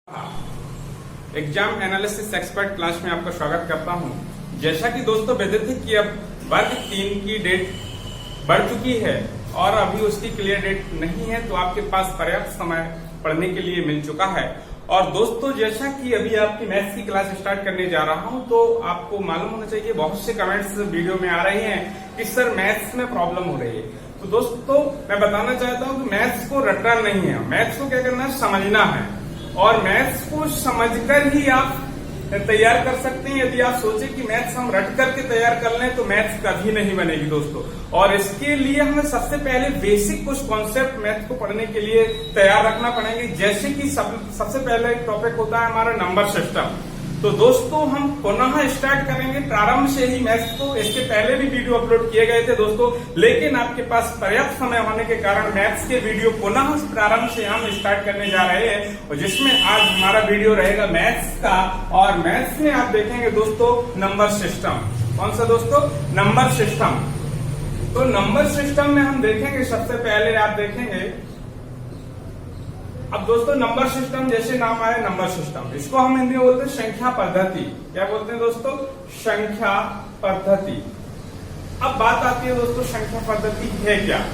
Exam analysis expert class में आपका स्वागत करता हूं। जैसा कि दोस्तों बता थे कि अब वर्ग 3 की डेट बढ़ चुकी है और अभी उसकी क्लियर डेट नहीं है, तो आपके पास पर्याप्त समय पढ़ने के लिए मिल चुका है। और दोस्तों जैसा कि अभी आपकी मैथ्स की क्लास स्टार्ट करने जा रहा हूं, तो आपको मालूम होना चाहिए बहुत से कमेंट्स वीडियो में आ रहे हैं कि सर मैथ्स में प्रॉब्लम हो रही है। तो दोस्तों मैं बताना चाहता हूं कि मैथ्स को रटना नहीं है, मैथ्स को क्या करना है, समझना है। और मैथ्स को समझकर ही आप तैयार कर सकते हैं। यदि आप सोचे कि मैथ्स हम रट करके तैयार कर लें तो मैथ्स कभी नहीं बनेगी दोस्तों। और इसके लिए हमें सबसे पहले बेसिक कुछ कॉन्सेप्ट मैथ्स को पढ़ने के लिए तैयार रखना पड़ेंगे। जैसे कि सबसे पहले एक टॉपिक होता है हमारा नंबर सिस्टम। तो दोस्तों हम पुनः स्टार्ट करेंगे प्रारंभ से ही मैथ्स को। इसके पहले भी वीडियो अपलोड किए गए थे दोस्तों, लेकिन आपके पास पर्याप्त समय होने के कारण मैथ्स के वीडियो पुनः प्रारंभ से हम स्टार्ट करने जा रहे हैं, और जिसमें आज हमारा वीडियो रहेगा मैथ्स का। और मैथ्स में आप देखेंगे दोस्तों नंबर सिस्टम। कौन सा दोस्तों? Number system. तो नंबर सिस्टम में हम देखेंगे सबसे पहले आप देखेंगे, अब दोस्तों नंबर सिस्टम जैसे नाम आया नंबर सिस्टम, इसको हम हिंदी में बोलते हैं संख्या पद्धति। क्या बोलते हैं दोस्तों? संख्या पद्धति। अब बात आती है दोस्तों संख्या पद्धति है क्या।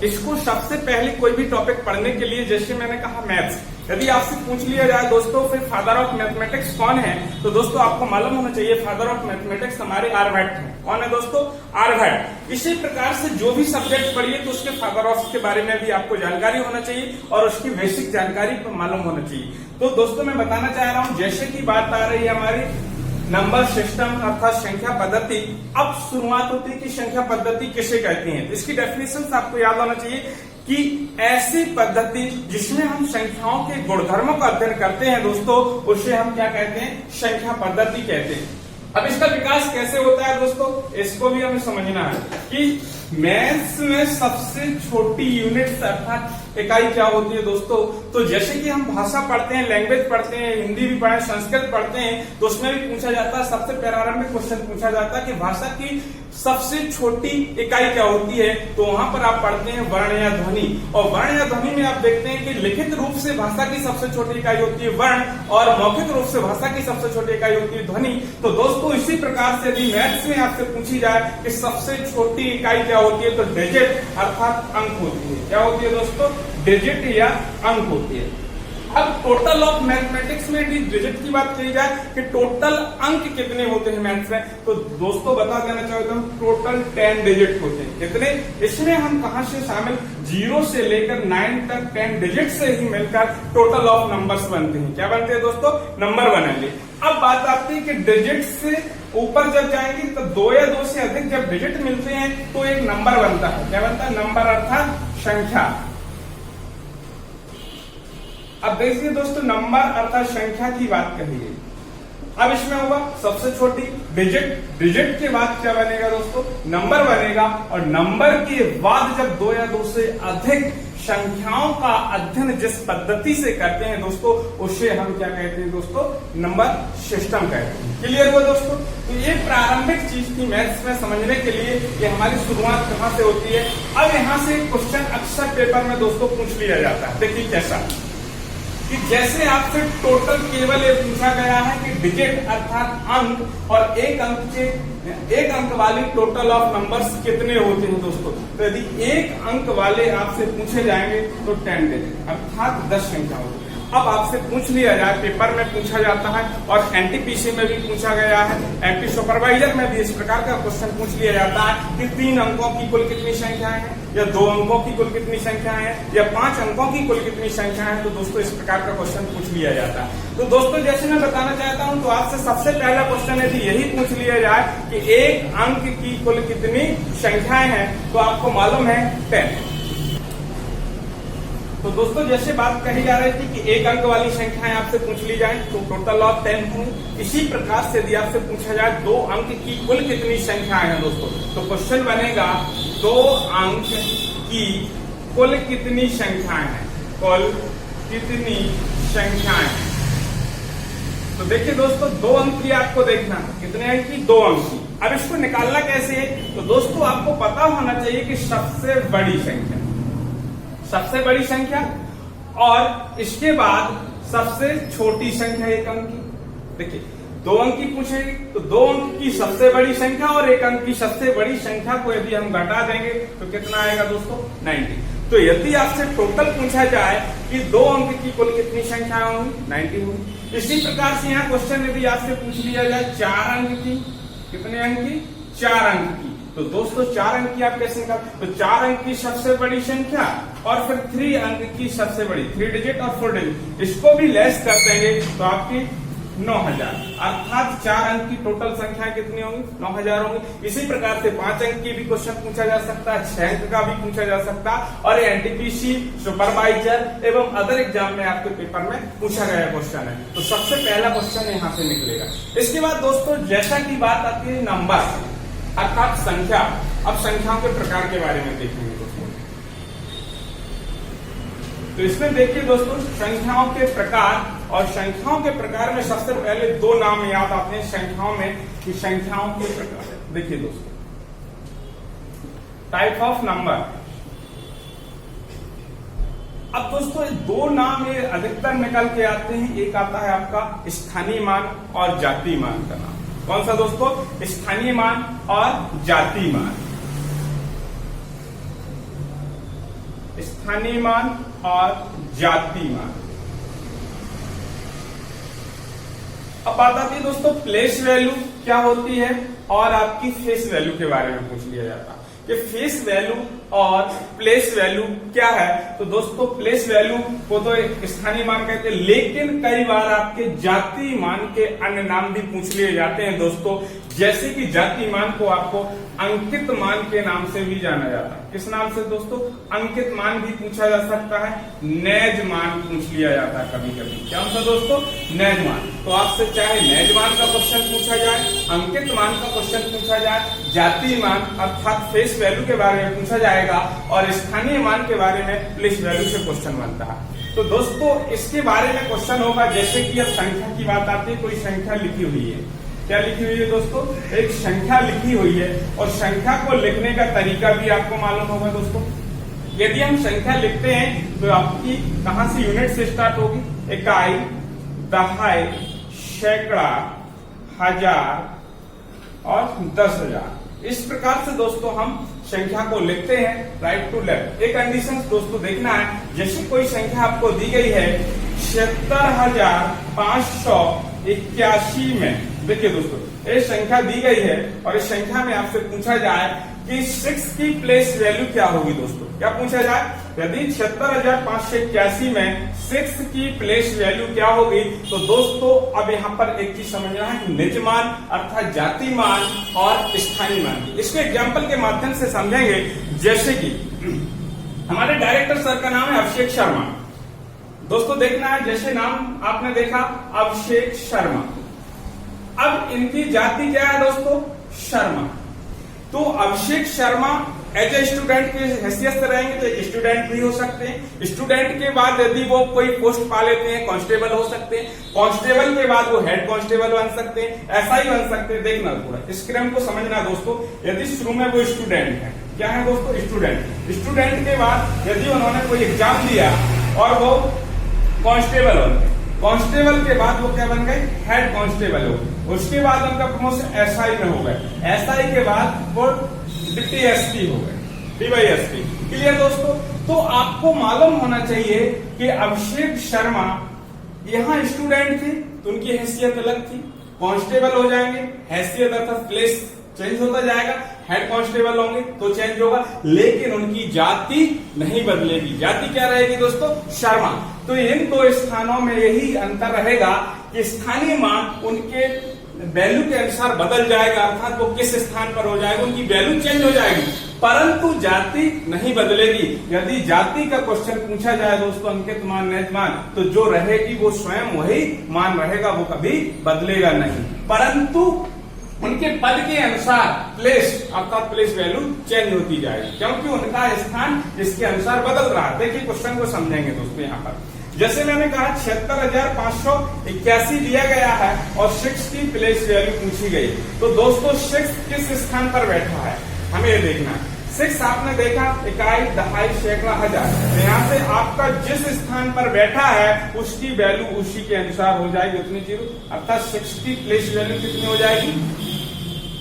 इसको सबसे पहले कोई भी टॉपिक पढ़ने के लिए, जैसे मैंने कहा मैथ्स, यदि आपसे पूछ लिया जाए दोस्तों फिर फादर ऑफ मैथमेटिक्स कौन है, तो दोस्तों आपको मालूम होना चाहिए फादर ऑफ मैथमेटिक्स हमारे आर्यभट्ट हैं। कौन है दोस्तों? आर्यभट्ट। इसी प्रकार से जो भी सब्जेक्ट पढ़िए तो उसके फादर ऑफ के बारे में भी आपको जानकारी होना चाहिए और उसकी बेसिक जानकारी मालूम होना चाहिए। तो दोस्तों मैं बताना चाह रहा हूं, जैसे की बात आ रही है हमारी नंबर सिस्टम अर्थात संख्या पद्धति। अब शुरुआत होती है कि संख्या पद्धति किसे कहते हैं। इसकी डेफिनेशन आपको याद होना चाहिए कि ऐसी पद्धति जिसमें हम संख्याओं के गुणधर्मों का अध्ययन करते हैं दोस्तों, उसे हम क्या कहते हैं? संख्या पद्धति कहते हैं। अब इसका विकास कैसे होता है दोस्तों, इसको भी हमें समझना है कि मैथ्स में सबसे छोटी यूनिट अर्थात इकाई क्या होती है दोस्तों। तो जैसे कि हम भाषा पढ़ते हैं, लैंग्वेज पढ़ते हैं, हिंदी भी पढ़े, संस्कृत पढ़ते हैं, तो उसमें भी पूछा जाता है, सबसे प्रारंभिक क्वेश्चन पूछा जाता है कि भाषा की सबसे छोटी इकाई क्या होती है। तो वहां पर आप पढ़ते हैं वर्ण या ध्वनि, और वर्ण या ध्वनि में आप देखते हैं कि लिखित रूप से भाषा की सबसे छोटी इकाई होती है वर्ण, और मौखिक रूप से भाषा की सबसे छोटी इकाई होती है ध्वनि। तो दोस्तों इसी प्रकार से यदि मैथ्स में आपसे पूछी जाए कि सबसे छोटी इकाई क्या होती है, तो डिजिट अर्थात अंक होती है। क्या होती है दोस्तों? डिजिट या अंक होती है। अब टोटल ऑफ मैथमेटिक्स में भी डिजिट की बात की जाए कि टोटल अंक कितने होते हैं मैथ्स में, तो दोस्तों बता देना चाहता हूं टोटल 10 डिजिट होते हैं। कितने? इसमें हम कहां से शामिल, 0 से लेकर 9 तक 10 डिजिट से ही मिलकर टोटल ऑफ नंबर्स बनते हैं। क्या बनते हैं दोस्तों? नंबर बनेंगे। अब बात आती है कि डिजिट से ऊपर जब जाएंगे तो 2 या 2 से अधिक जब डिजिट मिलते हैं तो एक नंबर बनता है। क्या बनता है? नंबर अर्थात संख्या। अब देखिए दोस्तों नंबर अर्थात संख्या की बात कही है। अब इसमें होगा सबसे छोटी डिजिट, डिजिट के बाद क्या बनेगा दोस्तों? नंबर बनेगा। और नंबर के बाद जब 2 या 2 से अधिक संख्याओं का अध्ययन जिस पद्धति से करते हैं दोस्तों, उसे हम क्या कहते हैं दोस्तों? नंबर सिस्टम कहते हैं। क्लियर हुआ दोस्तों? तो ये प्रारंभिक चीज थी मैथ्स में समझने के लिए कि हमारी शुरुआत कहां से होती है। अब यहां से क्वेश्चन अक्सर पेपर में दोस्तों पूछ लिया जाता है। देखिए कैसा कि जैसे आपसे टोटल केवल ये पूछा गया है कि डिजिट अर्थात अंक, और एक अंक वाली टोटल ऑफ नंबर्स कितने होते हैं दोस्तों। तो यदि एक अंक वाले आपसे पूछे जाएंगे तो 10 डिजिट अर्थात 10 संख्या होती है। अब आपसे पूछ लिया जाए, पेपर में पूछा जाता है और एनटीपीसी में भी पूछा गया है, एमपी सुपरवाइजर में भी इस प्रकार का क्वेश्चन पूछ लिया जाता है कि 3 अंकों की कुल कितनी संख्याएं हैं, या 2 अंकों की कुल कितनी संख्याएं हैं, या 5 अंकों की कुल कितनी संख्याएं हैं। तो दोस्तों इस प्रकार का क्वेश्चन पूछ लिया जाता है। तो दोस्तों जैसे मैं बताना चाहता हूं, तो आपसे सबसे पहला क्वेश्चन यदि यही पूछ लिया जाए कि एक अंक की कुल कितनी संख्याएं हैं, तो आपको मालूम है 10। तो दोस्तों जैसे बात कही जा रही थी कि एक अंक वाली संख्याएं आपसे पूछ ली जाए तो टोटल ऑफ 10 होंगी। इसी प्रकार से यदि आपसे पूछा जाए 2 अंक की कुल कितनी संख्याएं हैं दोस्तों, तो क्वेश्चन बनेगा 2 अंक की कुल कितनी संख्याएं हैं, कुल कितनी संख्याएं हैं। तो देखिए दोस्तों 2 अंक की आपको देखना, कितने अंक की? 2 अंक की। अब इसको निकालना कैसे है, तो दोस्तों आपको पता होना चाहिए कि सबसे बड़ी संख्या और इसके बाद सबसे छोटी संख्या 1 अंक की। देखिए 2 अंक की पूछेगी तो 2 अंक की सबसे बड़ी संख्या और 1 अंक की सबसे बड़ी संख्या को यदि हम घटा देंगे तो कितना आएगा दोस्तों 90। तो यदि आपसे टोटल पूछा जाए कि 2 अंक की कुल कितनी संख्या होंगी 90 होंगी। इसी प्रकार से यहाँ क्वेश्चन यदि आपसे पूछ लिया जाए 4 अंक की, कितने अंक की 4 अंक की, तो दोस्तों 4 अंक की आप कैसे निकाल, तो 4 अंक की सबसे बड़ी संख्या और फिर 3 अंक की सबसे बड़ी 3 डिजिट और 4 डिजिट, इसको भी लेस कर देंगे तो आपकी 9000, अर्थात 4 अंक की टोटल संख्या कितनी होंगी 9000 होंगी। इसी प्रकार से 5 अंक की भी क्वेश्चन पूछा जा सकता है, 6 अंक का भी पूछा जा सकता है और एनटीपीसी सुपरवाइजर एवं अदर एग्जाम में आपके पेपर में पूछा गया क्वेश्चन है। तो सबसे पहला क्वेश्चन यहाँ से निकलेगा। इसके बाद दोस्तों जैसा की बात आती है नंबर अर्थात संख्या, अब संख्याओं के प्रकार के बारे में देखेंगे दोस्तों। तो इसमें देखिए दोस्तों संख्याओं के प्रकार, और संख्याओं के प्रकार में सबसे पहले 2 नाम याद आते हैं संख्याओं में कि संख्याओं के प्रकार। देखिए दोस्तों टाइप ऑफ नंबर। अब दोस्तों 2 नाम ये अधिकतर निकल के आते हैं। एक आता है आपका स्थानीय मान और जातीय मान का नाम। कौन सा दोस्तों, स्थानीय मान और जातीय मान। स्थानीय मान और जातीय मान। अब बात आती है दोस्तों प्लेस वैल्यू क्या होती है और आपकी फेस वैल्यू के बारे में पूछ लिया जाता है कि फेस वैल्यू और प्लेस वैल्यू क्या है। तो दोस्तों प्लेस वैल्यू को तो स्थानीय मान कहते हैं, लेकिन कई बार आपके जातीय मान के अन्य नाम भी पूछ लिए जाते हैं दोस्तों। जैसे कि जातीय मान को आपको अंकित मान के नाम से भी जाना जाता है। किस नाम से दोस्तों, अंकित मान भी पूछा जा सकता है, नैज मान पूछ लिया जाता है कभी कभी। क्या सा दोस्तों, नैज मान। तो आपसे चाहे नैज मान का क्वेश्चन पूछा जाए, अंकित मान का क्वेश्चन पूछा जाए, जातीय मान अर्थात फेस वैल्यू के बारे में पूछा जाएगा और स्थानीय मान के बारे में प्लेस वैल्यू से क्वेश्चन बनता है। तो दोस्तों इसके बारे में क्वेश्चन होगा। जैसे कि अब संख्या की बात आती है, कोई संख्या लिखी हुई है। क्या लिखी हुई है दोस्तों, एक संख्या लिखी हुई है और संख्या को लिखने का तरीका भी आपको मालूम होगा दोस्तों। यदि हम संख्या लिखते हैं तो आपकी कहां से यूनिट से स्टार्ट होगी, इकाई, दहाई, सैकड़ा, हजार और 10,000। इस प्रकार से दोस्तों हम संख्या को लिखते हैं राइट टू लेफ्ट। एक कंडीशन दोस्तों देखना है, जैसे कोई संख्या आपको दी गई है 76,581 में। देखिए दोस्तों ये संख्या दी गई है और इस संख्या में आपसे पूछा जाए कि 6 की प्लेस वैल्यू क्या होगी दोस्तों। क्या पूछा जाए, यदि 76,581 में 6 की प्लेस वैल्यू क्या होगी। तो दोस्तों अब यहाँ पर एक चीज समझना है, निज मान अर्थात जातीय मान और स्थानीय मान। इसको एग्जाम्पल के माध्यम से समझेंगे। जैसे कि हमारे डायरेक्टर सर का नाम है अभिषेक शर्मा। दोस्तों देखना है, जैसे नाम आपने देखा अभिषेक शर्मा। अब इनकी जाति क्या है दोस्तों, शर्मा। तो Abhishek Sharma as a student की हैसियत से रहेंगे तो एक स्टूडेंट भी हो सकते हैं। स्टूडेंट के बाद यदि वो कोई पोस्ट पा लेते हैं कांस्टेबल हो सकते हैं। कांस्टेबल के बाद वो हेड कांस्टेबल बन सकते हैं, ऐसा ही बन सकते हैं। देखना पूरा इस क्रम को समझना दोस्तों। यदि शुरू में वो स्टूडेंट है, क्या है दोस्तों, स्टूडेंट। स्टूडेंट के बाद यदि उन्होंने कोई एग्जाम दिया और वो कांस्टेबल हो गए, कांस्टेबल के बाद वो क्या बन गए, हेड कांस्टेबल हो गए। उसके बाद उनका प्रमोशन एसआई में हो गए, एसआई के बाद वो डिप्टी एसपी हो गए, डीवाईएसपी। क्लियर दोस्तों। तो आपको मालूम होना चाहिए कि अभिषेक शर्मा यहाँ स्टूडेंट थे तो उनकी हैसियत अलग थी, कांस्टेबल हो जाएंगे, हैसियत अर्थात प्लेस चेंज होता जाएगा, हेड कांस्टेबल होंगे तो चेंज होगा, लेकिन उनकी जाति नहीं बदलेगी। जाति क्या रहेगी दोस्तों, शर्मा। तो इन 2 स्थानों में यही अंतर रहेगा कि स्थानीय मान उनके वैल्यू के अनुसार बदल जाएगा, अर्थात वो किस स्थान पर हो जाएगा, उनकी वैल्यू चेंज हो जाएगी, परंतु जाति नहीं बदलेगी। यदि जाति का क्वेश्चन पूछा जाए दोस्तों, अंकित मान, नैज मान, तो जो रहेगी वो स्वयं वही मान रहेगा, वो कभी बदलेगा नहीं, परंतु उनके पद के अनुसार प्लेस अर्थात प्लेस वैल्यू चेंज होती जाएगी, क्योंकि उनका स्थान इसके अनुसार बदल रहा है। देखिए क्वेश्चन को समझेंगे दोस्तों। यहाँ पर जैसे मैंने कहा 76,581 दिया गया है और 6 की प्लेस वैल्यू पूछी गई। तो दोस्तों 6 किस स्थान पर बैठा है हमें ये देखना है। 6 आपने देखा, इकाई, दहाई, सैकड़ा, हजार। तो यहाँ से आपका जिस स्थान पर बैठा है उसकी वैल्यू उसी के अनुसार हो जाएगी, उतनी जीरो, अर्थात 6 की प्लेस वैल्यू कितनी हो जाएगी,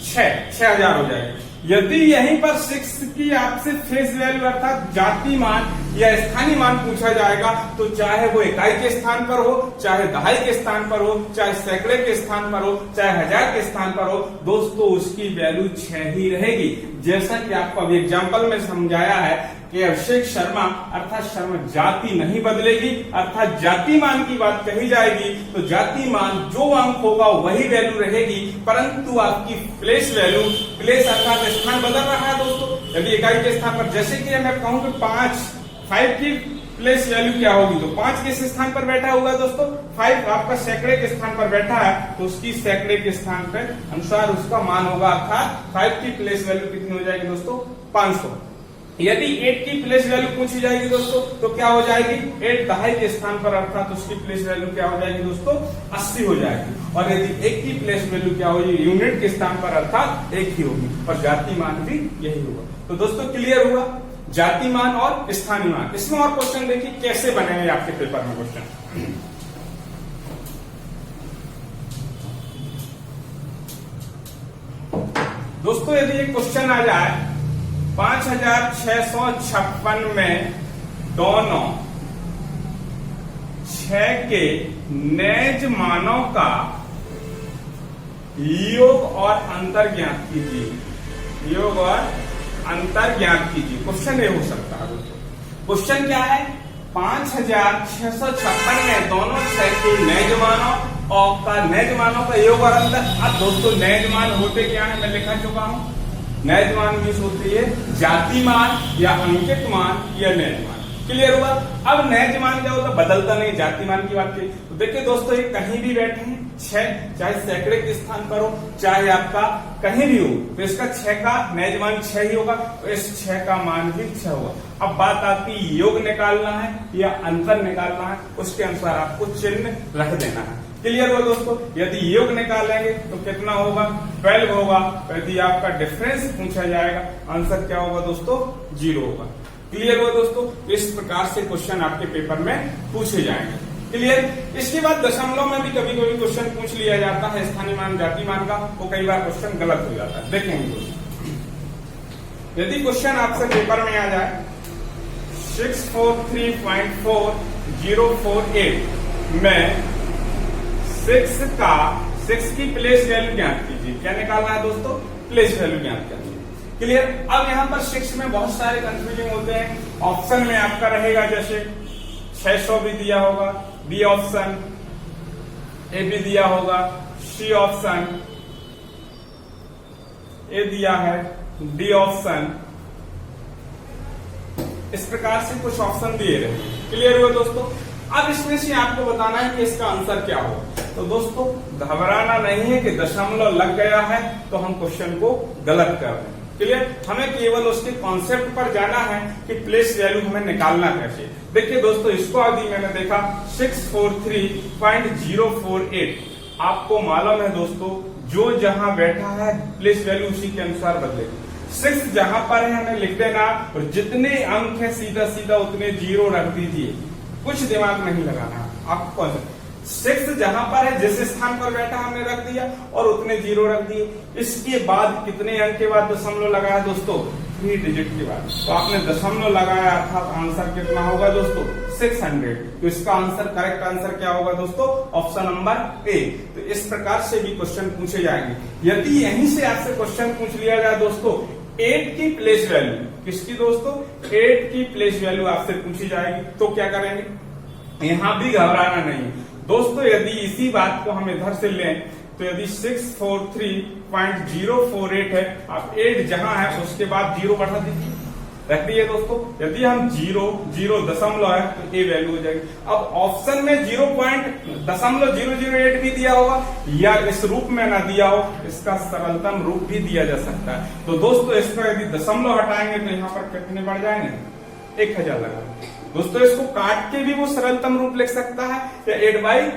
6000 हो जाएगी। यदि यहीं पर 6 की आपसे फेस वैल्यू अर्थात जाति मान या स्थानीय मान पूछा जाएगा, तो चाहे वो इकाई के स्थान पर हो, चाहे दहाई के स्थान पर हो, चाहे सैकड़े के स्थान पर हो, चाहे हजार के स्थान पर हो, दोस्तों उसकी वैल्यू 6 ही रहेगी। जैसा कि आपको अभी एग्जाम्पल में समझाया है कि अभिषेक शर्मा अर्थात शर्मा जाति नहीं बदलेगी, अर्थात जाति मान की बात कही जाएगी तो जाति मान जो अंक होगा वही वैल्यू रहेगी, परंतु आपकी प्लेस वैल्यू, प्लेस अर्थात स्थान बदल रहा है दोस्तों। यदि इकाई के स्थान पर, जैसे कि मैं कहूं कि 5 की प्लेस वैल्यू क्या होगी, तो 5 किस स्थान पर बैठा होगा दोस्तों, 5 आपका सैकड़े के स्थान पर बैठा है, तो उसकी सैकड़े के स्थान पर अनुसार उसका मान होगा, अर्थात 5 की प्लेस वैल्यू कितनी हो जाएगी दोस्तों, 500। यदि 8 की प्लेस वैल्यू पूछी जाएगी दोस्तों तो क्या हो जाएगी, 8 दहाई के स्थान पर अर्थात उसकी प्लेस वैल्यू क्या हो जाएगी दोस्तों, 80 हो जाएगी। और यदि 1 की प्लेस वैल्यू क्या होगी, यूनिट के स्थान पर अर्थात 1 ही होगी, और जाति मान भी यही होगा। तो दोस्तों क्लियर हुआ जाति मान और स्थानीय मान। इसमें और क्वेश्चन देखिए कैसे बनेंगे आपके पेपर में क्वेश्चन। दोस्तों यदि एक क्वेश्चन आ जाए 5656 में दोनों 6 के नैज मानों का योग और अंतर ज्ञात कीजिए, योग और अंतर ज्ञात कीजिए। क्वेश्चन ये हो सकता है दोस्तों, क्वेश्चन क्या है, 5656 में दोनों 6 के नैज मानों और का नैज मानों का योग और अंतर। अब दोस्तों नैज मान होते क्या है, मैं लिखा चुका हूं, नैज मान मीन्स होती है जाति मान या अंकित मान या नैज मान। क्लियर हुआ। अब नैज मान क्या होता है, बदलता नहीं, जाति मान की बात की। तो देखिए दोस्तों ये कहीं भी बैठे हैं 6, चाहे सैकड़े के स्थान पर हो चाहे आपका कहीं भी हो, तो इसका 6 का नैज मान 6 ही होगा, तो इस 6 का मान भी 6 होगा। अब बात आती है योग निकालना है या अंतर निकालना है, उसके अनुसार आपको चिन्ह रख देना है। क्लियर हुआ दोस्तों। यदि योग निकालेंगे तो कितना होगा, 12 होगा। यदि आपका डिफरेंस पूछा जाएगा आंसर क्या होगा दोस्तों, 0 होगा। क्लियर हुआ दोस्तों। इस प्रकार से क्वेश्चन आपके पेपर में पूछे जाएंगे। क्लियर। इसके बाद दशमलव में भी कभी कभी क्वेश्चन पूछ लिया जाता है स्थानीय मान जाति मान का, वो कई बार क्वेश्चन गलत हो जाता है। देखेंगे दोस्तों, यदि क्वेश्चन आपसे पेपर में आ जाए 643.4048 में 6 की प्लेस वैल्यू ज्ञात कीजिए। क्या निकालना है दोस्तों, प्लेस वैल्यू ज्ञात कीजिए। क्लियर। अब यहाँ पर 6 में बहुत सारे कंफ्यूजिंग होते हैं। ऑप्शन में आपका रहेगा जैसे 600 भी दिया होगा, बी ऑप्शन, ए भी दिया होगा, सी ऑप्शन, ए दिया है, डी ऑप्शन, इस प्रकार से कुछ ऑप्शन दिए रहे। क्लियर हुआ दोस्तों। अब इसमें से आपको बताना है कि इसका आंसर क्या हो। तो दोस्तों घबराना नहीं है कि दशमलव लग गया है तो हम क्वेश्चन को गलत कर रहे हैं। क्लियर। हमें केवल उसके कॉन्सेप्ट पर जाना है कि प्लेस वैल्यू हमें निकालना कैसे। देखिए दोस्तों, इसको अभी मैंने देखा 643.048, आपको मालूम है दोस्तों जो जहां बैठा है प्लेस वैल्यू उसी के अनुसार बदलेगी। 6 जहां पर है हमें लिख देना, और जितने अंक है सीधा सीधा उतने 0 रख दीजिए, कुछ दिमाग नहीं लगाना आपको। 6 जहां पर है जिस स्थान पर बैठा हमने रख दिया और उतने 0 रख दिए। इसके बाद कितने अंक के बाद दशमलव लगाया दोस्तों, 3 डिजिट के बाद, तो आपने दशमलव लगाया अर्थात आंसर कितना होगा दोस्तों, 600। तो इसका आंसर, करेक्ट आंसर क्या होगा दोस्तों, ऑप्शन नंबर ए। तो इस प्रकार से भी क्वेश्चन पूछे जाएंगे। यदि यहीं से आपसे क्वेश्चन पूछ लिया जाए दोस्तों 8 की प्लेस वैल्यू, किसकी दोस्तों, 8 की प्लेस वैल्यू आपसे पूछी जाएगी, तो क्या करेंगे, यहां भी घबराना नहीं दोस्तों। यदि इसी बात को हम इधर से लें तो यदि 643.048 है, आप 8 जहां है उसके बाद 0 बढ़ा दीजिए, रख दिए दोस्तों। यदि हम 0 दशमलव है तो ये वैल्यू हो जाएगी। अब ऑप्शन में 0.008 भी दिया होगा या इस रूप में ना दिया हो, इसका सरलतम रूप भी दिया जा सकता है। तो दोस्तों इसको यदि दशमलव हटाएंगे तो यहाँ पर कितने बढ़ जाएंगे, 1000 लगा। दोस्तों इसको काट के भी वो सरलतम रूप लिख सकता है या 8/,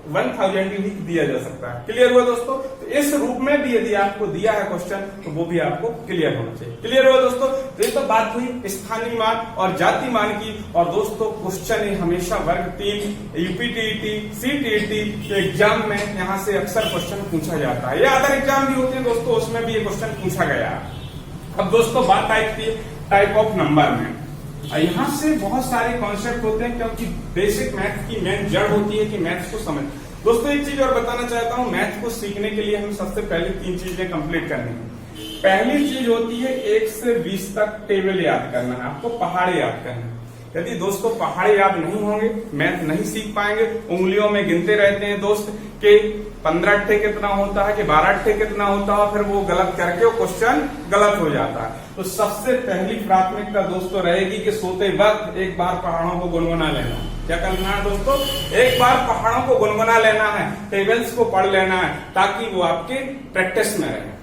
1000 भी दिया जा सकता है। क्लियर हुआ दोस्तों? तो इस रूप में भी यदि आपको दिया है क्वेश्चन तो वो भी आपको क्लियर होना चाहिए। क्लियर हुआ दोस्तों? तो ये तो बात हुई स्थानीय मान और जाति मान की। और दोस्तों क्वेश्चन हमेशा वर्ग 3 यूपीटीईटी सीटीईटी के एग्जाम में यहाँ से अक्सर क्वेश्चन पूछा जाता है। ये अदर एग्जाम भी होते हैं दोस्तों, उसमें भी ये क्वेश्चन पूछा गया। अब दोस्तों बात आई थी टाइप ऑफ नंबर में। यहाँ से बहुत सारे कॉन्सेप्ट होते हैं, क्योंकि बेसिक मैथ की मेन जड़ होती है कि मैथ्स को समझ। दोस्तों एक चीज और बताना चाहता हूँ, मैथ को सीखने के लिए हम सबसे पहले 3 चीजें कंप्लीट करनी है। पहली चीज होती है 1 से 20 तक टेबल याद करना है, आपको पहाड़े याद करना है। यदि दोस्तों पहाड़े याद नहीं होंगे, मैथ नहीं सीख पाएंगे। उंगलियों में गिनते रहते हैं दोस्त के 15 अट्ठे कितना होता है कि 12 अट्ठे कितना होता है, फिर वो गलत करके वो क्वेश्चन गलत हो जाता है। तो सबसे पहली प्राथमिकता दोस्तों रहेगी कि सोते वक्त एक बार पहाड़ों को गुनगुना लेना। क्या करना है दोस्तों? एक बार पहाड़ों को गुनगुना लेना है, टेबल्स को पढ़ लेना है, ताकि वो आपके प्रैक्टिस में रहे।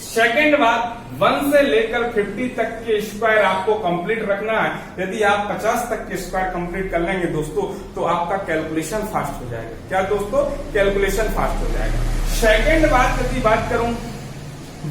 सेकेंड बात, 1 से लेकर 50 तक के स्क्वायर आपको कंप्लीट रखना है। यदि आप 50 तक के स्क्वायर कंप्लीट कर लेंगे दोस्तों तो आपका कैलकुलेशन फास्ट हो जाएगा। क्या दोस्तों? कैलकुलेशन फास्ट हो जाएगा। सेकेंड बात, यदि बात करूं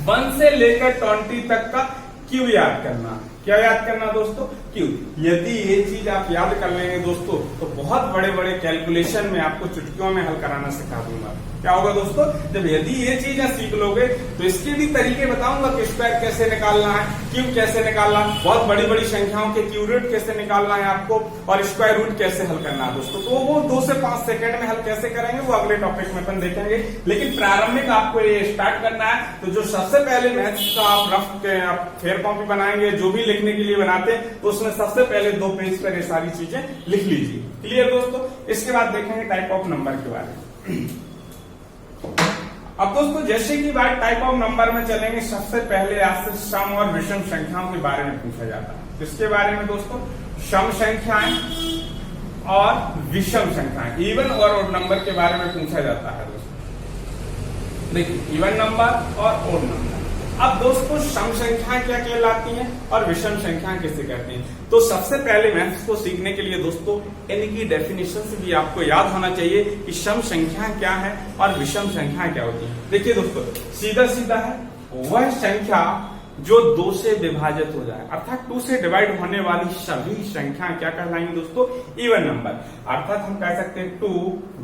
1 से लेकर 20 तक का क्यू याद करना। क्या याद करना दोस्तों? क्यू। यदि ये चीज आप याद कर लेंगे दोस्तों तो बहुत बड़े बड़े कैलकुलेशन में आपको चुटकियों में हल कराना सिखा दूंगा। क्या होगा दोस्तों? जब यदि ये चीजें सीख लोगे तो इसके भी तरीके बताऊंगा कि स्क्वायर कैसे निकालना है, क्यूब कैसे निकालना, बहुत बड़ी बड़ी संख्याओं के क्यूब रूट कैसे निकालना है आपको, और स्क्वायर रूट कैसे हल करना है दोस्तों। तो वो 2 से 5 सेकंड में हल कैसे करेंगे वो अगले टॉपिक में अपन देखेंगे। लेकिन प्रारंभिक आपको ये स्टार्ट करना है। तो जो सबसे पहले मैथ्स का आप रफ फेयर कॉपी बनाएंगे, जो भी लिखने के लिए बनाते हैं, तो उसमें सबसे पहले 2 पेज पर ये सारी चीजें लिख लीजिए। क्लियर दोस्तों? इसके बाद देखेंगे टाइप ऑफ नंबर के बारे में। अब दोस्तों जैसे की बात टाइप ऑफ नंबर में चलेंगे, सबसे पहले आपसे सम और विषम संख्याओं के बारे में पूछा जाता है। किसके बारे में दोस्तों? सम संख्याएं और विषम संख्याएं, इवन और ऑड नंबर के बारे में पूछा जाता है दोस्तों। देखिए, इवन नंबर और ऑड नंबर। अब दोस्तों सम संख्याएं क्या कहलाती हैं और विषम संख्याएं किसे कहते हैं? तो सबसे पहले मैथ्स को सीखने के लिए दोस्तों इनकी डेफिनेशन भी आपको याद होना चाहिए कि सम संख्याएं क्या है और विषम संख्याएं क्या होती है। देखिए दोस्तों, सीधा सीधा है वह संख्या जो 2 से विभाजित हो जाए, अर्थात 2 से डिवाइड होने वाली सभी संख्याएं क्या कहलाएंगी दोस्तों? Even number. अर्थात हम कह सकते हैं 2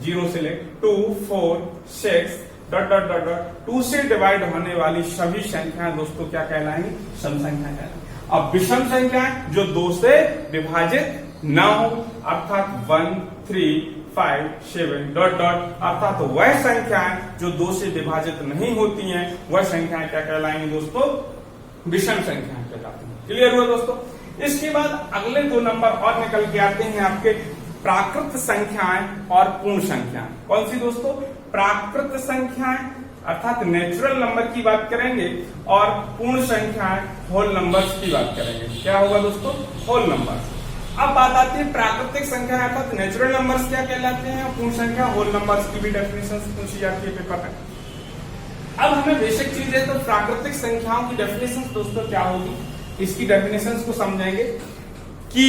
0 से ले 2 4 6 डॉट डॉट डॉट डॉट 2 से डिवाइड होने वाली सभी संख्याएं दोस्तों क्या कहलाएंगी? सम संख्या कहलाएंगी। अब विषम संख्याएं जो 2 से विभाजित न हो, अर्थात 1 3 5 7 डॉट डॉट, अर्थात वह संख्याएं जो 2 से विभाजित नहीं होती हैं, वह संख्याएं क्या कहलाएंगी दोस्तों? विषम संख्याएं कहलाती हैं। क्लियर हुआ दोस्तों? इसके बाद अगले 2 नंबर और निकल के आते हैं आपके प्राकृत संख्याएं और पूर्ण संख्याएं। कौन सी दोस्तों? प्राकृत संख्याएं अर्थात नेचुरल नंबर की बात करेंगे, और पूर्ण संख्याएं होल नंबर्स की बात करेंगे। क्या होगा दोस्तों? Whole numbers. अब बात आती है प्राकृतिक संख्या अर्थात नेचुरल नंबर्स क्या कहलाते हैं, और पूर्ण संख्या होल नंबर्स की भी डेफिनेशन पूछी जाती है पेपर में। अब हमें बेसिक चीज है, तो प्राकृतिक संख्याओं की डेफिनेशन दोस्तों क्या होगी, इसकी डेफिनेशन को समझेंगे कि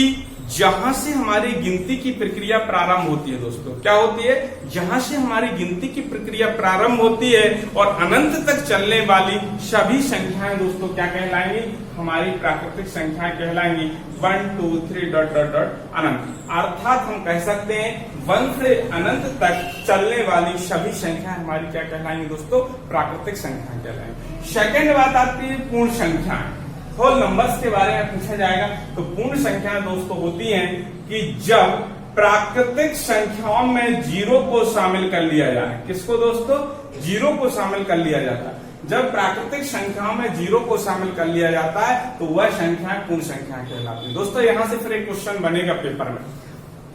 जहां से हमारी गिनती की प्रक्रिया प्रारंभ होती है दोस्तों। क्या होती है? जहां से हमारी गिनती की प्रक्रिया प्रारंभ होती है और अनंत तक चलने वाली सभी संख्याएं दोस्तों क्या कहलाएंगी? हमारी प्राकृतिक संख्याएं कहलाएंगी। 1 2 3 डॉट डॉट डॉट अनंत। अर्थात हम कह सकते हैं 1 से अनंत तक चलने वाली सभी संख्याएं हमारी क्या कहलाएंगी दोस्तों? प्राकृतिक संख्याएं कहलाएंगी। सेकेंड बात आती है पूर्ण संख्याएं, होल नंबर्स के बारे में पूछा जाएगा। तो पूर्ण संख्याएं दोस्तों होती हैं कि जब प्राकृतिक संख्याओं में 0 को शामिल कर लिया जाए। किसको दोस्तों? 0 को शामिल कर लिया जाता है। जब प्राकृतिक संख्याओं में 0 को शामिल कर लिया जाता है तो वह संख्याएं पूर्ण संख्याएं कहलाती है। दोस्तों यहां से फिर एक क्वेश्चन बनेगा पेपर में,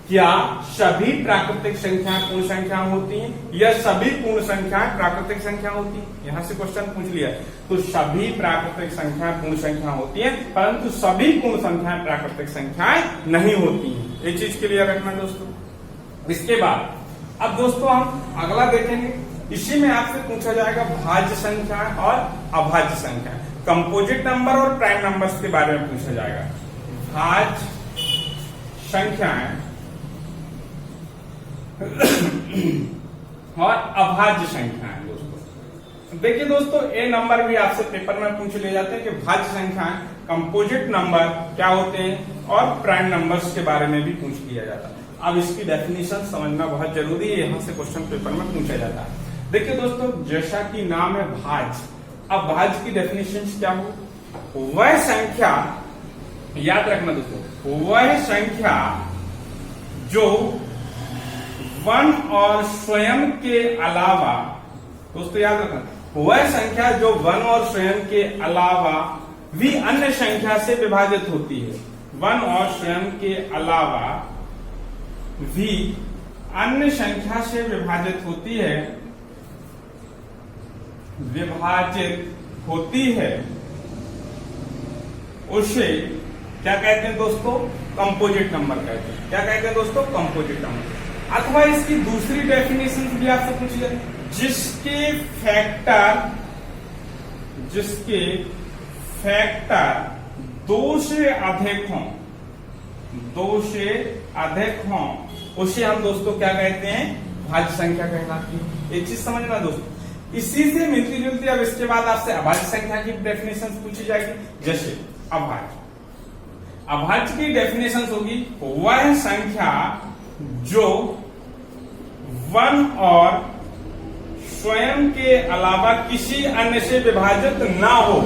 क्या सभी प्राकृतिक संख्याएं पूर्ण संख्या होती हैं या सभी पूर्ण संख्याएं प्राकृतिक संख्या होती हैं? यहां से क्वेश्चन पूछ लिया। तो सभी प्राकृतिक संख्याएं पूर्ण संख्या होती हैं, परंतु सभी पूर्ण संख्याएं प्राकृतिक संख्याएं नहीं होती हैं। ये चीज क्लियर रखना दोस्तों। इसके बाद अब दोस्तों हम अगला देखेंगे, इसी में आपसे पूछा जाएगा भाज्य संख्याएं और अभाज्य संख्याएं, कंपोजिट नंबर और प्राइम नंबर्स के बारे में पूछा जाएगा। भाज्य संख्याएं और अभाज्य संख्याएं दोस्तों। देखिए दोस्तों, ये नंबर भी आपसे पेपर में पूछ ले जाते हैं कि भाज्य संख्याएं, कंपोजिट नंबर क्या होते हैं और प्राइम नंबर्स के बारे में भी पूछ लिया जाता है। अब इसकी डेफिनेशन समझना बहुत जरूरी है, यहाँ से क्वेश्चन पेपर में पूछा जाता है। देखिए दोस्तों, जैसा कि नाम है भाज्य, अब भाज्य की डेफिनेशन क्या हो? वह संख्या, याद रखना दोस्तों, वह संख्या जो 1 और स्वयं के अलावा, दोस्तों याद रखना, वह संख्या जो 1 और स्वयं के अलावा भी अन्य संख्या से विभाजित होती है। 1 और स्वयं के अलावा भी अन्य संख्या से विभाजित होती है, उसे क्या कहते हैं दोस्तों? कंपोजिट नंबर कहते हैं। क्या कहते हैं दोस्तों? Composite number. अथवा इसकी दूसरी डेफिनेशन भी आपसे पूछी जाए, जिसके फैक्टर 2 से अधिक हों, उसे हम दोस्तों क्या कहते हैं? भाज्य संख्या कहलाती है। एक चीज समझना दोस्तों, इसी से मिलती जुलती अब इसके बाद आपसे अभाज्य संख्या की डेफिनेशन पूछी जाएगी। जैसे अभाज्य की डेफिनेशन होगी वह संख्या जो 1 और स्वयं के अलावा किसी अन्य से विभाजित ना हो।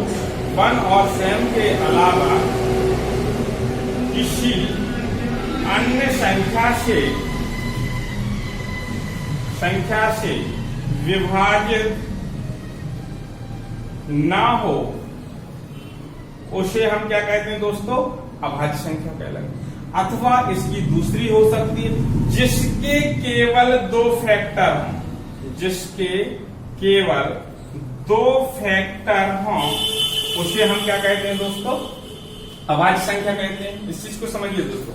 1 और स्वयं के अलावा किसी अन्य संख्या से विभाजित ना हो, उसे हम क्या कहते हैं दोस्तों? अभाज्य संख्या कहलाएगी। अथवा इसकी दूसरी हो सकती है, जिसके केवल 2 फैक्टर हों, जिसके केवल 2 फैक्टर हों, उसे हम क्या कहते हैं दोस्तों? अभाज्य संख्या कहते हैं। इस चीज को समझिए दोस्तों,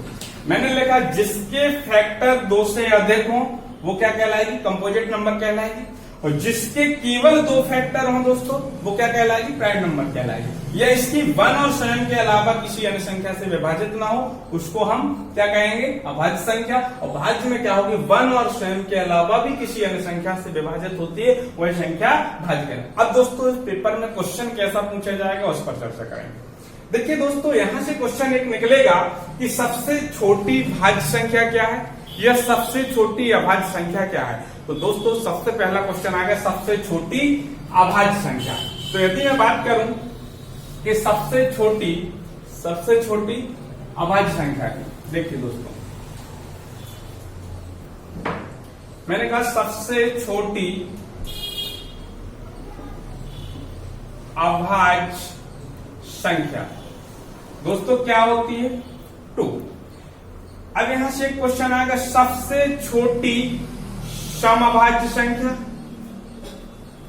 मैंने लिखा जिसके फैक्टर 2 से अधिक हों वो क्या कहलाएगी? कंपोजिट नंबर कहलाएगी। और जिसके केवल 2 फैक्टर हों दोस्तों, वो क्या कहलाएगी? प्राइम नंबर कहलाएगी। या इसकी 1 और स्वयं के अलावा किसी अन्य संख्या से विभाजित ना हो, उसको हम क्या कहेंगे? अभाज्य संख्या। और भाज्य में क्या होगी? 1 और स्वयं के अलावा भी किसी अन्य संख्या से विभाजित होती है, वह संख्या भाज्य कहलाएगी। अब दोस्तों, इस पेपर में क्वेश्चन कैसा पूछा जाएगा उस पर चर्चा करेंगे। देखिए दोस्तों, यहां से क्वेश्चन एक निकलेगा कि सबसे छोटी भाज्य संख्या क्या है या सबसे छोटी अभाज्य संख्या क्या है। तो दोस्तों, सबसे पहला क्वेश्चन आ गया सबसे छोटी अभाज्य संख्या। तो यदि मैं बात करूं कि सबसे छोटी अभाज्य संख्या की, देखिए दोस्तों, मैंने कहा सबसे छोटी अभाज्य संख्या दोस्तों क्या होती है? 2। अब यहां से एक क्वेश्चन आएगा सबसे छोटी समअभाज्य संख्या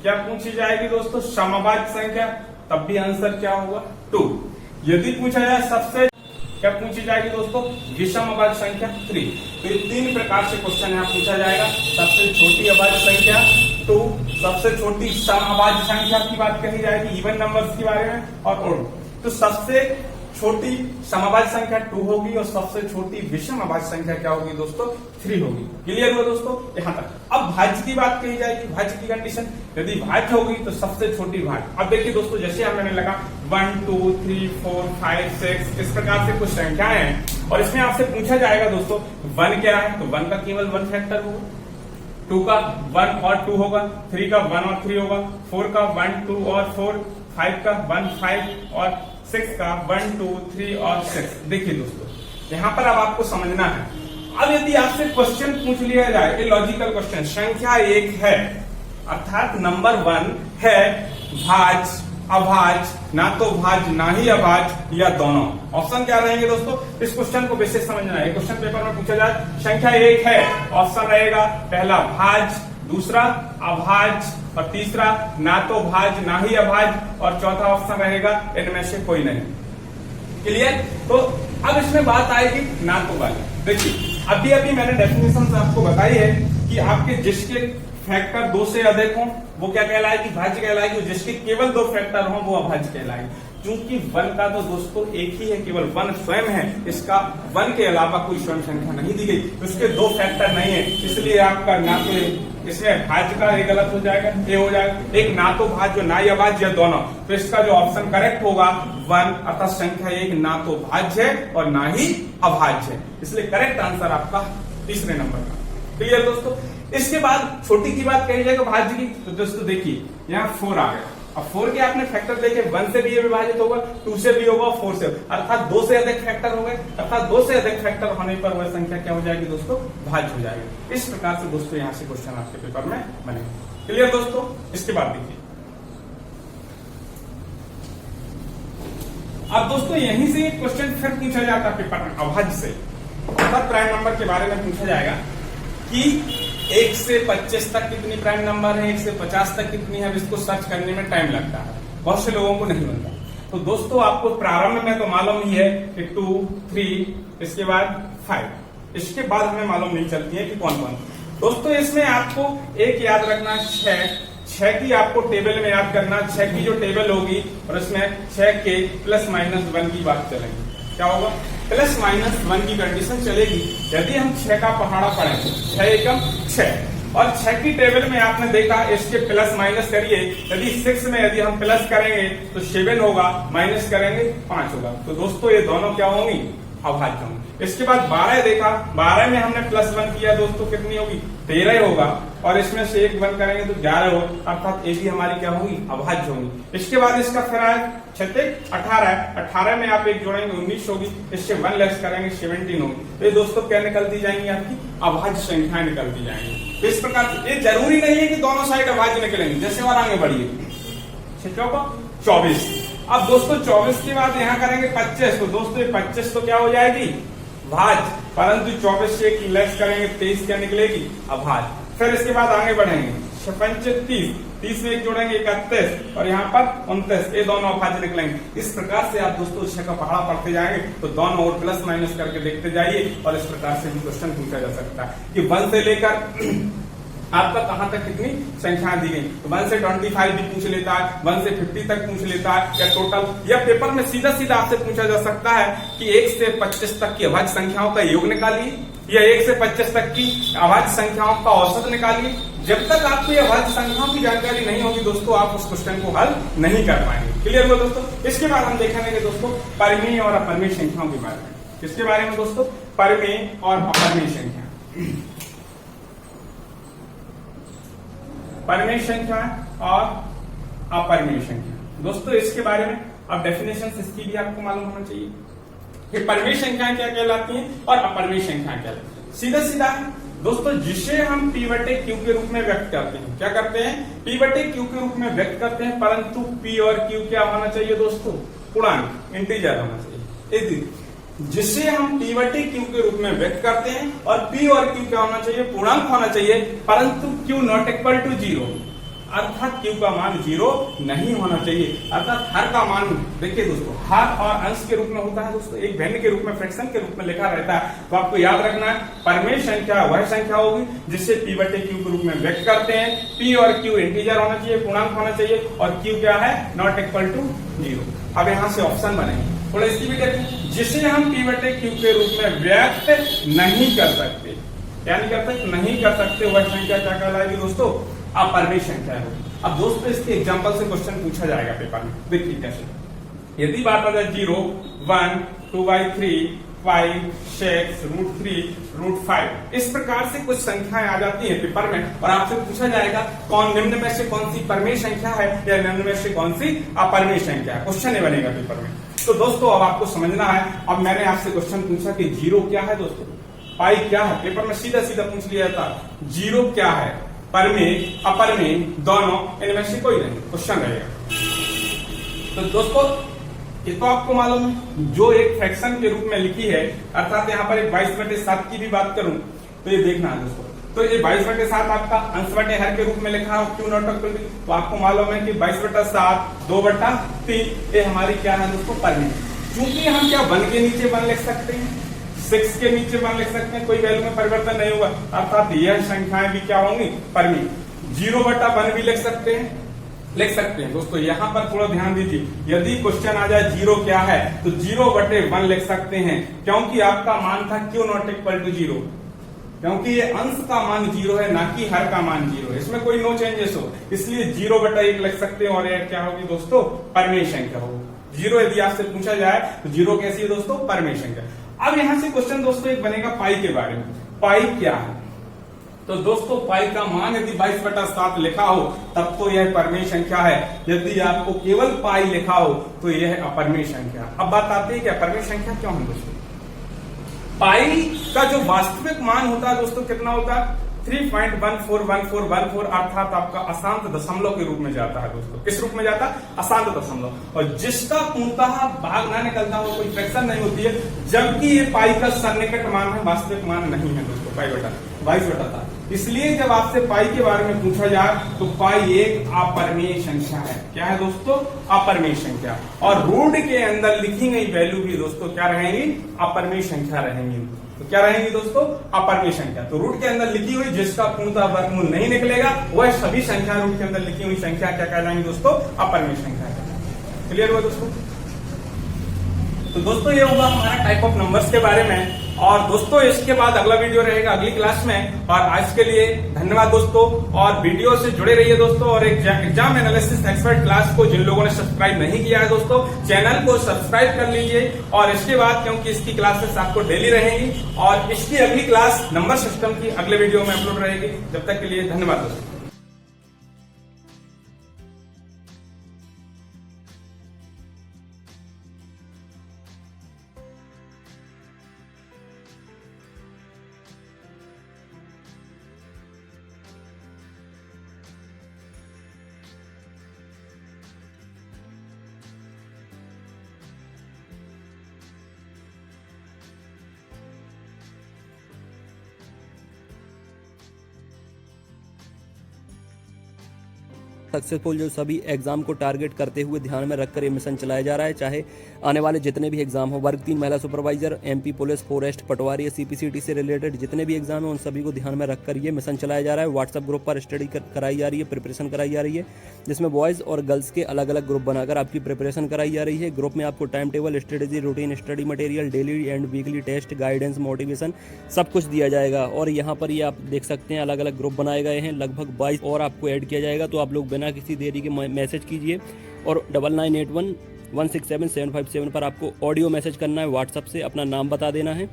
क्या पूछी जाएगी दोस्तों? समअभाज्य संख्या। तब भी आंसर क्या होगा? 2। यदि पूछा जाए सबसे, क्या पूछी जाएगी दोस्तों? विषम अभाज्य संख्या 3। तो ये 3 प्रकार से क्वेश्चन यहाँ पूछा जाएगा। सबसे छोटी अभाज्य संख्या 2, सबसे छोटी समअभाज्य संख्या की बात कही जाएगी, इवन नंबर्स के बारे में, और ओड। तो सबसे छोटी समअभाज्य संख्या 2 होगी और सबसे छोटी विषम अभाज्य संख्या क्या होगी दोस्तों? 3 होगी। क्लियर हुआ दोस्तों यहां तक। अब भाज्य की बात कही जाएगी, भाज्य की कंडीशन, यदि भाज्य होगी तो सबसे छोटी भाज्य। अब देखिए दोस्तों, जैसे आप मैंने लगा 1 2 3 4 5 6 इस प्रकार से कुछ संख्याएं हैं और इसमें आपसे पूछा जाएगा दोस्तों 1 क्या है? तो 1 का केवल 1 फैक्टर होगा, 2 का 1 और 2 होगा, 3 का 1 और 3 होगा, 4 का 1 2 और 4, 5 का 1 5 और 6 का 1 2 3 और 6। देखिए दोस्तों, यहां पर अब आपको समझना है। अब यदि आपसे क्वेश्चन पूछ लिया जाए, लॉजिकल क्वेश्चन, संख्या 1 है अर्थात नंबर 1 है, भाज्य अभाज्य, ना तो भाज्य ना ही अभाज्य या दोनों, ऑप्शन क्या रहेंगे दोस्तों? इस क्वेश्चन को बेसिक समझना है। क्वेश्चन पेपर में पूछा जाए संख्या 1 है, ऑप्शन रहेगा पहला भाज्य, दूसरा अभाज्य और तीसरा ना तो भाज्य ना ही अभाज्य और चौथा ऑप्शन रहेगा इनमें से कोई नहीं। क्लियर? तो अब इसमें बात आएगी ना तो वाली। देखिए अभी अभी मैंने डेफिनेशन आपको बताई है कि आपके जिसके फैक्टर 2 से अधिक हो वो क्या कहलाएगी? भाज्य कहलाएगी। जिसके केवल 2 फैक्टर हो वो अभाज्य कहलाएगी। क्योंकि वन का तो दोस्तों एक ही है, केवल वन स्वयं है, इसका वन के अलावा कोई स्वयं संख्या नहीं दी गई, उसके दो फैक्टर नहीं है, इसलिए आपका ना तो इसमें भाज्य का एक गलत हो जाएगा, ये हो जाएगा, एक ना तो भाज्य ना या भाज्य दोनों, तो इसका जो ऑप्शन करेक्ट होगा वन, अर्थात संख्या एक ना तो भाज्य है और ना ही अभाज्य है, इसलिए करेक्ट आंसर आपका तीसरे नंबर का। क्लियर दोस्तों। इसके बाद छोटी की बात कही जाएगा भाज्य की, तो दोस्तों देखिए यहाँ 4 आ गया, अब 4 के आपने फैक्टर देखे, 1 से भी ये विभाजित होगा, 2 से भी होगा, 4 से, अर्थात 2 से अधिक फैक्टर हो गए, अर्थात 2 से अधिक फैक्टर होने पर वह संख्या क्या हो जाएगी दोस्तों, भाज्य हो जाएगी। इस प्रकार से दोस्तों यहाँ से क्वेश्चन आपके पेपर में बनेगा। क्लियर दोस्तों। इसके बाद देखिए, अब दोस्तों यहीं से एक क्वेश्चन फिर पूछा जाता है पेपर में अभाज्य से, अर्थात प्राइम नंबर के बारे में पूछा जाएगा कि 1 से 25 तक कितनी प्राइम नंबर है, 1 से 50 तक कितनी है, इसको सर्च करने में टाइम लगता है, बहुत से लोगों को नहीं मिलता। तो दोस्तों आपको प्रारंभ में तो मालूम ही है कि 2, 3, इसके बाद 5, इसके बाद हमें मालूम नहीं चलती है कि कौन कौन। दोस्तों इसमें आपको एक याद रखना, 6 की आपको टेबल में याद करना, 6 की जो टेबल होगी और उसमें 6 के +-1 की बात चलेगी, क्या होगा, +-1 की कंडीशन चलेगी। यदि हम 6 का पहाड़ा पढ़ें, 6 एकम 6, और 6 की टेबल में आपने देखा इसके प्लस करिए, यदि 6 में यदि हम प्लस करेंगे तो 7 होगा, माइनस करेंगे 5 होगा, तो दोस्तों ये दोनों क्या होंगी, अभाज्य होंगी। इसके बाद 12 देखा, 12 में हमने +1 किया दोस्तों, कितनी होगी, 13 होगा, और इसमें से 1 1 करेंगे तो 11 होगा, अर्थात ये भी हमारी क्या होगी, अभाज्य होंगी। इसके बाद इसका फिर आया 18 है, 18 में आप 1 जोड़ेंगे 19 होगी, इससे 1 लेस करेंगे 17 होगी, तो ये दोस्तों क्या निकलती जाएंगी, आपकी अभाज्य संख्याएं निकलती जाएंगी। तो इस प्रकार से ये जरूरी नहीं है कि दोनों साइड अभाज्य निकलेंगे, जैसे और आगे बढ़िए 24। अब दोस्तों 24 के बाद यहाँ करेंगे 25, तो दोस्तों ये 25 तो क्या हो जाएगी, भाज्य, परंतु 24 से 1 लेस करेंगे 23 क्या निकलेगी, अभाज्य। फिर इसके बाद आगे बढ़ेंगे 25, 30 में 1 जोड़ेंगे 31, और यहाँ पर 29, ये दोनों अभाज्य निकलेंगे। इस प्रकार से आप दोस्तों 6 का पहाड़ा पढ़ते जाएंगे तो दोनों और +- करके देखते जाइए, और इस प्रकार से भी क्वेश्चन पूछा जा सकता है कि 1 से लेकर आपका कहां तक कितनी संख्या दी गई, तो 1 से 25 भी पूछ लेता है, 1 से 50 तक पूछ लेता है, या टोटल, या पेपर में सीधा सीधा आपसे पूछा जा सकता है कि 1 से 25 तक की अभाज्य संख्याओं का योग निकालिए, या 1 से 25 तक की अभाज्य संख्याओं का औसत निकालिए। जब तक आपको ये अभाज्य संख्याओं की जानकारी नहीं होगी दोस्तों, आप उस क्वेश्चन को हल नहीं कर पाएंगे। क्लियर हो दोस्तों। इसके बाद हम देखेंगे दोस्तों परिमेय और अपरिमेय संख्याओं के बारे में। किसके बारे में दोस्तों, परिमेय और अपरिमेय संख्या, परिमेय संख्या और अपरिमेय संख्या। दोस्तों इसके बारे में अब डेफिनेशन इसकी भी आपको मालूम होना चाहिए कि परिमेय संख्याएं क्या कहलाती हैं और अपरिमेय संख्याएं क्या कहलाती हैं। सीधा सीधा दोस्तों, जिसे हम P/Q के रूप में व्यक्त करते हैं, क्या करते हैं, P/Q के रूप में व्यक्त करते हैं, परंतु P और Q क्या होना चाहिए दोस्तों, पूर्णांक, इंटीजर होना चाहिए। जिसे हम P/Q के रूप में व्यक्त करते हैं, और P और Q क्या होना चाहिए, पूर्णांक होना चाहिए, परंतु Q ≠ 0, अर्थात Q का मान 0 नहीं होना चाहिए, अर्थात हर का मान, देखिए दोस्तों, हर और अंश के रूप में होता है दोस्तों, एक भिन्न के रूप में, फ्रैक्शन के रूप में लिखा रहता है। तो आपको याद रखना है, परिमेय संख्या वह संख्या होगी जिससे P/Q के रूप में व्यक्त करते हैं, P और Q इंटीजर होना चाहिए, पूर्णांक होना चाहिए, और Q क्या है, ≠ 0। अब यहाँ से ऑप्शन बनेंगे, थोड़ा इसकी भी देखिए, जिसे हम P/Q के रूप में व्यक्त नहीं कर सकते, क्या नहीं कर सकते, नहीं कर सकते, वह संख्या क्या कहलाएगी दोस्तों, अपरिमेय संख्या है। अब दोस्तों इसके एग्जांपल से क्वेश्चन पूछा जाएगा पेपर में, देखिए कैसे। यदि बात आ जाए 0, 1, 2/3, 5, 6, √3, √5, इस प्रकार से कुछ संख्याएं आ जाती हैं पेपर में, और आपसे पूछा जाएगा कौन निम्न में से कौन सी परिमेय संख्या है या निम्न में से कौन सी अपरिमेय संख्या है, क्वेश्चन नहीं बनेगा पेपर में। तो दोस्तों अब आपको समझना है, अब मैंने आपसे क्वेश्चन पूछा कि 0 क्या है दोस्तों, पाई क्या है, पेपर में सीधा सीधा पूछ लिया था, 0 क्या है, परिमेय अपरिमेय दोनों, इनमें से कोई नहीं, क्वेश्चन रहेगा। तो दोस्तों ये तो आपको मालूम है, जो एक फ्रैक्शन के रूप में लिखी है, अर्थात यहाँ पर 22/7 की भी बात करूं तो ये देखना है दोस्तों, तो ये 22/7 आपका अंश बटे हर के रूप में लिखा है, Q ≠ Q, तो आपको मालूम है कि 22/7 2/3, ये हमारी क्या है दोस्तों, परिमेय। क्योंकि हम क्या 1 के नीचे 1 लिख सकते हैं, 6 के नीचे 1 लिख सकते हैं, कोई वैल्यू में परिवर्तन नहीं हुआ, अर्थात यह संख्याएं भी क्या होंगी, परिमेय। 0/1 भी लिख सकते हैं, लिख सकते हैं दोस्तों। यहाँ पर थोड़ा ध्यान दीजिए, यदि क्वेश्चन आ जाए 0 क्या है तो 0/1 लिख सकते हैं, क्योंकि आपका मान था क्यू नॉट इक्वल टू 0, क्योंकि ये अंश का मान 0 है, ना कि हर का मान 0 है, इसमें कोई नो चेंजेस हो, इसलिए 0/1 लिख सकते हैं। और ये क्या होगी दोस्तों, परमेय संख्या होगी। 0 यदि आपसे पूछा जाए तो 0 कैसी है दोस्तों, परमेय संख्या। अब यहां से क्वेश्चन दोस्तों एक बनेगा पाई के बारे में। पाई क्या है, तो दोस्तों पाई का मान यदि 22/7 लिखा हो तब तो यह परमेय संख्या है, यदि आपको केवल पाई लिखा हो तो यह अपरमेय संख्या। अब बात आती है कि अपरमेय संख्या क्यों है दोस्तों। पाई का जो वास्तविक मान होता है दोस्तों कितना होता है, 3.141414, अर्थात आपका अशांत दशमलव के रूप में जाता है दोस्तों। किस रूप में जाता है, अशांत दशमलव, और जिसका पूर्णतः भाग ना निकलता हो, कोई फ्रैक्शन नहीं होती है, जबकि ये पाई का सन्निकट मान है, वास्तविक मान नहीं है दोस्तों पाई बटा 22/7। इसलिए जब आपसे पाई के बारे में पूछा जाए तो पाई एक अपरमेय संख्या है। क्या है दोस्तों, अपरमेय संख्या। और रूट के अंदर लिखी गई वैल्यू भी दोस्तों क्या रहेंगी, अपरमेय संख्या रहेंगी। तो क्या रहेंगी दोस्तों, अपरमेय संख्या। तो रूट के अंदर लिखी हुई जिसका पूर्णतः वर्गमूल नहीं निकलेगा वह सभी संख्या रूट के अंदर लिखी हुई संख्या क्या कहलाएंगी दोस्तों, अपरमेय संख्या। क्लियर हुआ दोस्तों। तो दोस्तों ये होगा हमारा टाइप ऑफ नंबर्स के बारे में। और दोस्तों इसके बाद अगला वीडियो रहेगा अगली क्लास में। और आज के लिए धन्यवाद दोस्तों, और वीडियो से जुड़े रहिए दोस्तों। और एग्जाम एनालिसिस एक्सपर्ट क्लास को जिन लोगों ने सब्सक्राइब नहीं किया है दोस्तों, चैनल को सब्सक्राइब कर लीजिए। और इसके बाद क्योंकि इसकी क्लासेस आपको डेली रहेंगी, और इसकी अगली क्लास नंबर सिस्टम की अगले वीडियो में अपलोड रहेगी। जब तक के लिए धन्यवाद दोस्तों। सक्सेसफुल जो सभी एग्जाम को टारगेट करते हुए ध्यान में रखकर ये मिशन चलाया जा रहा है, चाहे आने वाले जितने भी एग्जाम हो, वर्ग 3 महिला सुपरवाइजर, एमपी पुलिस, फॉरेस्ट, पटवारी या सीपीसीटी से रिलेटेड जितने भी एग्जाम है उन सभी को ध्यान में रखकर ये मिशन चलाया जा रहा है। व्हाट्सएप ग्रुप पर स्टडी कराई जा रही है, प्रिपरेशन कराई जा रही है, जिसमें बॉयज़ और गर्ल्स के अलग अलग ग्रुप बनाकर आपकी प्रिपरेशन कराई जा रही है। ग्रुप में आपको time table, strategy, routine, study material, daily and weekly test, guidance, motivation सब कुछ दिया जाएगा। और यहाँ पर ये आप देख सकते हैं अलग अलग ग्रुप बनाए गए हैं, लगभग 22 और आपको ऐड किया जाएगा। तो आप लोग बिना किसी देरी के मैसेज कीजिए, और 9981167757 पर आपको ऑडियो मैसेज करना है। व्हाट्सएप से अपना नाम बता देना है,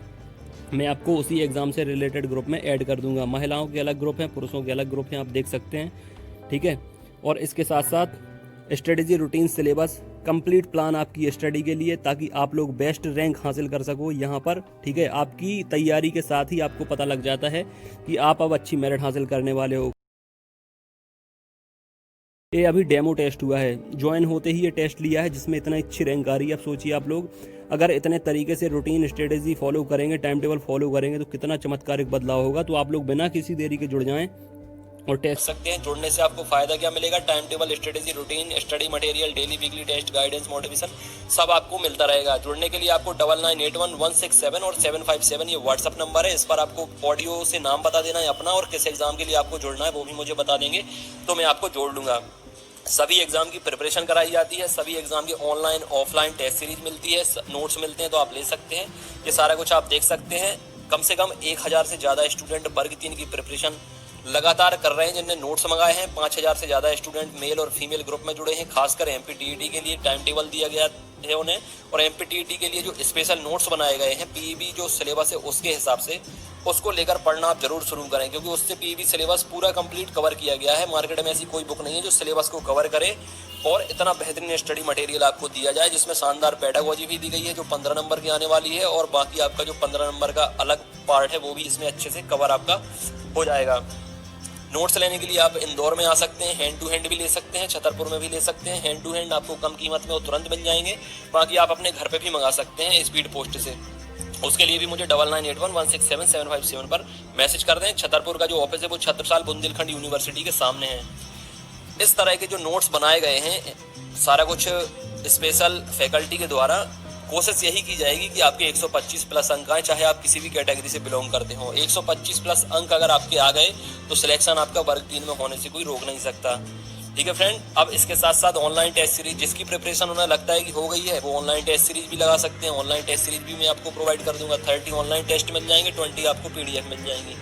मैं आपको उसी एग्ज़ाम से रिलेटेड ग्रुप में ऐड कर दूंगा। महिलाओं के अलग ग्रुप हैं, पुरुषों के अलग ग्रुप हैं, आप देख सकते हैं, ठीक है। और इसके साथ साथ strategy, routine, syllabus, complete plan आपकी स्टडी के लिए, ताकि आप लोग बेस्ट रैंक हासिल कर सको यहाँ पर, ठीक है। आपकी तैयारी के साथ ही आपको पता लग जाता है कि आप अब अच्छी मेरिट हासिल करने वाले हो। ये अभी डेमो टेस्ट हुआ है, ज्वाइन होते ही ये टेस्ट लिया है, जिसमें इतना अच्छी रैंक आ रही है। अब सोचिए आप लोग अगर इतने तरीके से रूटीन, स्ट्रेटेजी फॉलो करेंगे, टाइम टेबल फॉलो करेंगे तो कितना चमत्कारिक बदलाव होगा। तो आप लोग बिना किसी देरी के जुड़ जाएं और टेस्ट सकते हैं। जुड़ने से आपको फायदा क्या मिलेगा, time table, strategy, routine, study material, daily weekly test, guidance, motivation सब आपको मिलता रहेगा। जुड़ने के लिए आपको 99811677 और 757 ये व्हाट्सअप नंबर है, इस पर आपको ऑडियो से नाम बता देना है अपना, और किस एग्जाम के लिए आपको जुड़ना है वो भी मुझे बता देंगे तो मैं आपको जोड़ लूँगा। सभी एग्जाम की प्रिपरेशन कराई जाती है, सभी एग्जाम की ऑनलाइन ऑफलाइन टेस्ट सीरीज मिलती है, नोट्स मिलते हैं तो आप ले सकते हैं। ये सारा कुछ आप देख सकते हैं। कम से कम 1000 से ज़्यादा स्टूडेंट वर्ग 3 की प्रिपरेशन लगातार कर रहे हैं, जिनने नोट्स मंगाए हैं। 5000 से ज़्यादा स्टूडेंट मेल और फीमेल ग्रुप में जुड़े हैं। खासकर एमपीटीईटी के लिए टाइम टेबल दिया गया है उन्हें, और एमपीटीईटी के लिए जो स्पेशल नोट्स बनाए गए हैं, पीईबी जो सिलेबस है उसके हिसाब से उसको लेकर पढ़ना आप जरूर शुरू करें, क्योंकि उससे पीईबी सिलेबस पूरा कंप्लीट कवर किया गया है। मार्केट में ऐसी कोई बुक नहीं है जो सिलेबस को कवर करे और इतना बेहतरीन स्टडी मटेरियल आपको दिया जाए, जिसमें शानदार पेडागोजी भी दी गई है जो 15 नंबर की आने वाली है, और बाकी आपका जो 15 नंबर का अलग पार्ट है वो भी इसमें अच्छे से कवर आपका हो जाएगा। नोट्स लेने के लिए आप इंदौर में आ सकते हैं, हैंड टू हैंड भी ले सकते हैं, छतरपुर में भी ले सकते हैं। हैंड टू हैंड आपको कम कीमत में वो तुरंत मिल जाएंगे, बाकी आप अपने घर पे भी मंगा सकते हैं स्पीड पोस्ट से। उसके लिए भी मुझे 9981167757 पर मैसेज कर दें। छतरपुर का जो ऑफिस है वो छत्रसाल बुंदेलखंड यूनिवर्सिटी के सामने है। इस तरह के जो नोट्स बनाए गए हैं सारा कुछ स्पेशल फैकल्टी के द्वारा, कोशिश यही की जाएगी कि आपके 125 प्लस अंक आए, चाहे आप किसी भी कैटेगरी से बिलोंग करते हो। 125 प्लस अंक अगर आपके आ गए तो सिलेक्शन आपका वर्ग 3 में होने से कोई रोक नहीं सकता। ठीक है फ्रेंड। अब इसके साथ साथ ऑनलाइन टेस्ट सीरीज जिसकी प्रिपरेशन उन्हें लगता है कि हो गई है, वो ऑनलाइन टेस्ट सीरीज भी लगा सकते हैं। ऑनलाइन टेस्ट सीरीज भी मैं आपको प्रोवाइड कर दूंगा। 30 ऑनलाइन टेस्ट मिल जाएंगे, 20 आपको PDF मिल जाएंगे।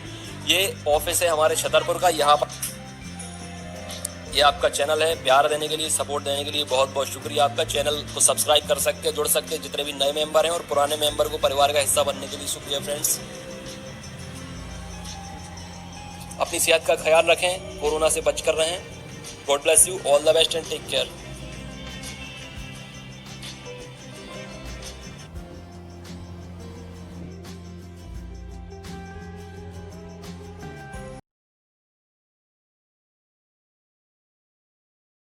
ये ऑफिस है हमारे छतरपुर का। यहाँ पर ये आपका चैनल है। प्यार देने के लिए, सपोर्ट देने के लिए बहुत बहुत शुक्रिया आपका। चैनल को सब्सक्राइब कर सकते हैं, जुड़ सकते हैं जितने भी नए मेंबर हैं, और पुराने मेंबर को परिवार का हिस्सा बनने के लिए शुक्रिया फ्रेंड्स। अपनी सेहत का ख्याल रखें, कोरोना से बच कर रहें। God bless you, all the best and take care.